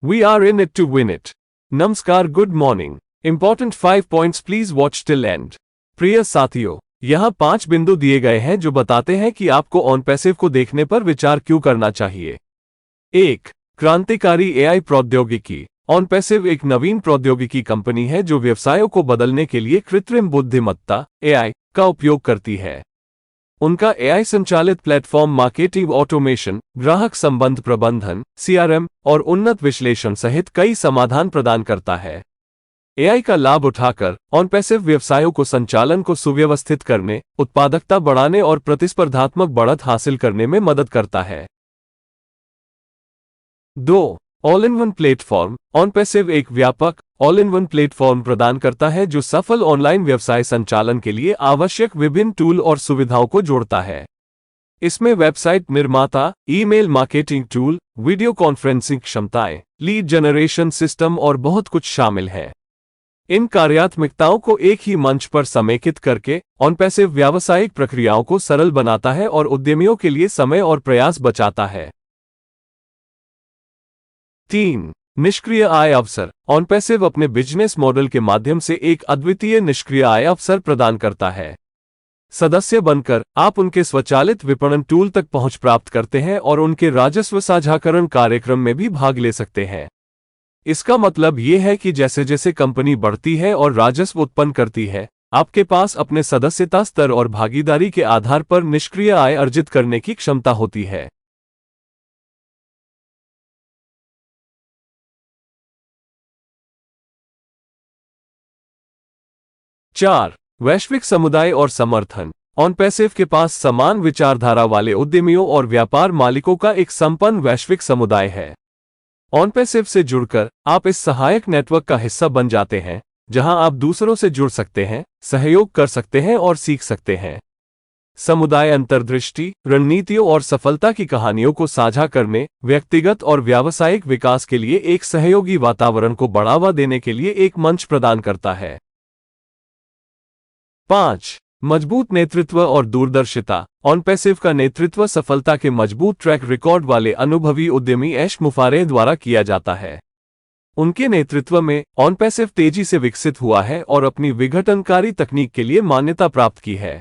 We are in it to win it. नमस्कार, good morning. Important 5 points, please watch till and. प्रिय साथियों, यहाँ 5 बिंदु दिए गए हैं जो बताते हैं कि आपको ऑन पैसिव को देखने पर विचार क्यों करना चाहिए। 1. क्रांतिकारी एआई प्रौद्योगिकी। ऑन पैसिव एक नवीन प्रौद्योगिकी कंपनी है जो व्यवसायों को बदलने के लिए कृत्रिम बुद्धिमत्ता एआई का उपयोग करती है। उनका एआई संचालित प्लेटफॉर्म मार्केटिंग ऑटोमेशन, ग्राहक संबंध प्रबंधन सीआरएम और उन्नत विश्लेषण सहित कई समाधान प्रदान करता है। एआई का लाभ उठाकर ऑन पैसिव व्यवसायों को संचालन को सुव्यवस्थित करने, उत्पादकता बढ़ाने और प्रतिस्पर्धात्मक बढ़त हासिल करने में मदद करता है। 2. All in one platform. On passive एक व्यापक ऑल इन वन प्लेटफॉर्म प्रदान करता है जो सफल ऑनलाइन व्यवसाय संचालन के लिए आवश्यक विभिन्न टूल और सुविधाओं को जोड़ता है। इसमें वेबसाइट निर्माता, email marketing tool, video conferencing क्षमताएं, लीड जनरेशन सिस्टम और बहुत कुछ शामिल है। इन कार्यात्मकताओं को एक ही मंच पर समेकित करके ऑन पैसिव व्यावसायिक प्रक्रियाओं को सरल बनाता है और उद्यमियों के लिए समय और प्रयास बचाता है। 3. निष्क्रिय आय अवसर। ऑन पैसिव अपने बिजनेस मॉडल के माध्यम से एक अद्वितीय निष्क्रिय आय अवसर प्रदान करता है। सदस्य बनकर आप उनके स्वचालित विपणन टूल तक पहुंच प्राप्त करते हैं और उनके राजस्व साझाकरण कार्यक्रम में भी भाग ले सकते हैं। इसका मतलब यह है कि जैसे जैसे कंपनी बढ़ती है और राजस्व उत्पन्न करती है, आपके पास अपने सदस्यता स्तर और भागीदारी के आधार पर निष्क्रिय आय अर्जित करने की क्षमता होती है। 4. वैश्विक समुदाय और समर्थन। ऑन पैसिव के पास समान विचारधारा वाले उद्यमियों और व्यापार मालिकों का एक संपन्न वैश्विक समुदाय है। ऑन पैसिव से जुड़कर आप इस सहायक नेटवर्क का हिस्सा बन जाते हैं, जहां आप दूसरों से जुड़ सकते हैं, सहयोग कर सकते हैं और सीख सकते हैं। समुदाय अंतर्दृष्टि, रणनीतियों और सफलता की कहानियों को साझा करने, व्यक्तिगत और व्यावसायिक विकास के लिए एक सहयोगी वातावरण को बढ़ावा देने के लिए एक मंच प्रदान करता है। 5. मजबूत नेतृत्व और दूरदर्शिता। ऑन पैसिव का नेतृत्व सफलता के मजबूत ट्रैक रिकॉर्ड वाले अनुभवी उद्यमी ऐश मुफारेह द्वारा किया जाता है। उनके नेतृत्व में ऑन पैसिव तेजी से विकसित हुआ है और अपनी विघटनकारी तकनीक के लिए मान्यता प्राप्त की है।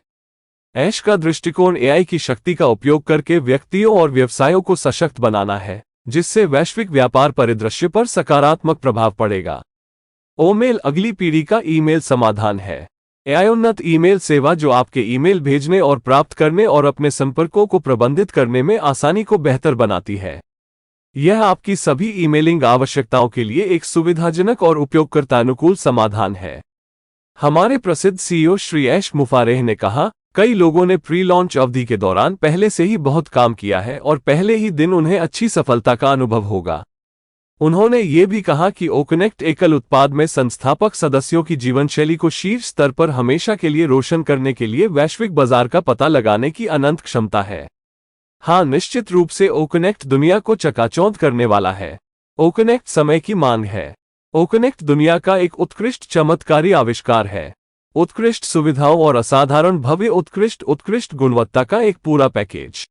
ऐश का दृष्टिकोण एआई की शक्ति का उपयोग करके व्यक्तियों और व्यवसायों को सशक्त बनाना है, जिससे वैश्विक व्यापार परिदृश्य पर सकारात्मक प्रभाव पड़ेगा। ओमेल अगली पीढ़ी का ईमेल समाधान है। एआई उन्नत ईमेल सेवा जो आपके ईमेल भेजने और प्राप्त करने और अपने संपर्कों को प्रबंधित करने में आसानी को बेहतर बनाती है। यह आपकी सभी ईमेलिंग आवश्यकताओं के लिए एक सुविधाजनक और उपयोगकर्ता समाधान है। हमारे प्रसिद्ध सीईओ श्री ऐश मुफारेह ने कहा, कई लोगों ने प्री लॉन्च अवधि के दौरान पहले से ही बहुत काम किया है और पहले ही दिन उन्हें अच्छी सफलता का अनुभव होगा। उन्होंने ये भी कहा कि ओकनेक्ट एकल उत्पाद में संस्थापक सदस्यों की जीवनशैली को शीर्ष स्तर पर हमेशा के लिए रोशन करने के लिए वैश्विक बाजार का पता लगाने की अनंत क्षमता है। हाँ, निश्चित रूप से ओकनेक्ट दुनिया को चकाचौंध करने वाला है। ओकनेक्ट समय की मांग है। ओकनेक्ट दुनिया का एक उत्कृष्ट चमत्कारी आविष्कार है। उत्कृष्ट सुविधाओं और असाधारण भव्य उत्कृष्ट गुणवत्ता का एक पूरा पैकेज।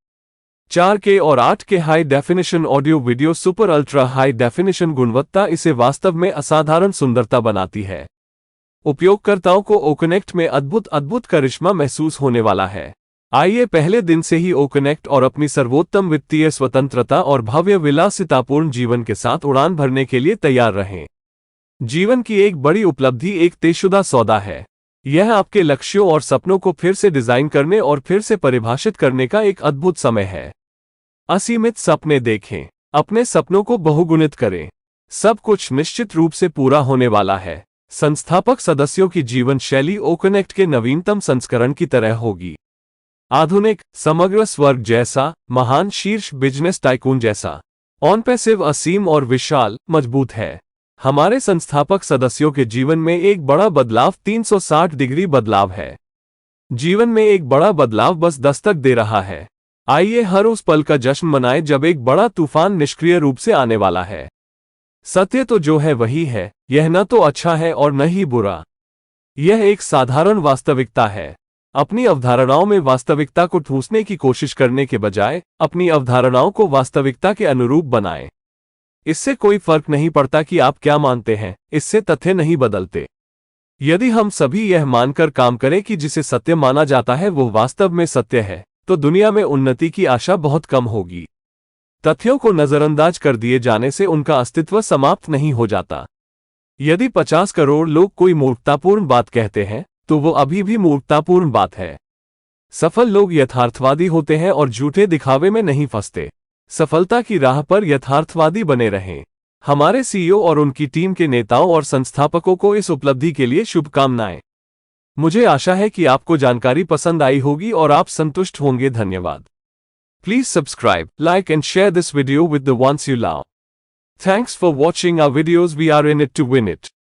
4K और 8K high definition audio video super ultra high definition गुणवत्ता इसे वास्तव में असाधारण सुंदरता बनाती है। उपयोगकर्ताओं को ओकनेक्ट में अद्भुत करिश्मा महसूस होने वाला है। आइए पहले दिन से ही ओकनेक्ट और अपनी सर्वोत्तम वित्तीय स्वतंत्रता और भव्य विलासितापूर्ण जीवन के साथ उड़ान भरने के लिए तैयार रहें। जीवन की एक बड़ी उपलब्धि एक तयशुदा सौदा है। यह आपके लक्ष्यों और सपनों को फिर से डिजाइन करने और फिर से परिभाषित करने का एक अद्भुत समय है। असीमित सपने देखें, अपने सपनों को बहुगुणित करें। सब कुछ निश्चित रूप से पूरा होने वाला है। संस्थापक सदस्यों की जीवन शैली ओकनेक्ट के नवीनतम संस्करण की तरह होगी। आधुनिक, समग्र स्वर्ग जैसा, महान शीर्ष बिजनेस टाइकून जैसा। ऑन पैसिव असीम और विशाल, मजबूत है। हमारे संस्थापक सदस्यों के जीवन में एक बड़ा बदलाव 360 डिग्री बदलाव है। जीवन में एक बड़ा बदलाव बस दस्तक दे रहा है। आइए हर उस पल का जश्न मनाएं जब एक बड़ा तूफान निष्क्रिय रूप से आने वाला है। सत्य तो जो है वही है, यह न तो अच्छा है और न ही बुरा। यह एक साधारण वास्तविकता है। अपनी अवधारणाओं में वास्तविकता को ठूंसने की कोशिश करने के बजाय अपनी अवधारणाओं को वास्तविकता के अनुरूप बनाएं। इससे कोई फर्क नहीं पड़ता कि आप क्या मानते हैं, इससे तथ्य नहीं बदलते। यदि हम सभी यह मानकर काम करें कि जिसे सत्य माना जाता है वो वास्तव में सत्य है, तो दुनिया में उन्नति की आशा बहुत कम होगी। तथ्यों को नजरअंदाज कर दिए जाने से उनका अस्तित्व समाप्त नहीं हो जाता। यदि 50 करोड़ लोग कोई मूर्खतापूर्ण बात कहते हैं, तो वो अभी भी मूर्खतापूर्ण बात है। सफल लोग यथार्थवादी होते हैं और झूठे दिखावे में नहीं फंसते। सफलता की राह पर यथार्थवादी बने रहें। हमारे सीईओ और उनकी टीम के नेताओं और संस्थापकों को इस उपलब्धि के लिए शुभकामनाएं। मुझे आशा है कि आपको जानकारी पसंद आई होगी और आप संतुष्ट होंगे। धन्यवाद। Please subscribe, like and share this video with the ones you love. Thanks for watching our videos. We are in it to win it.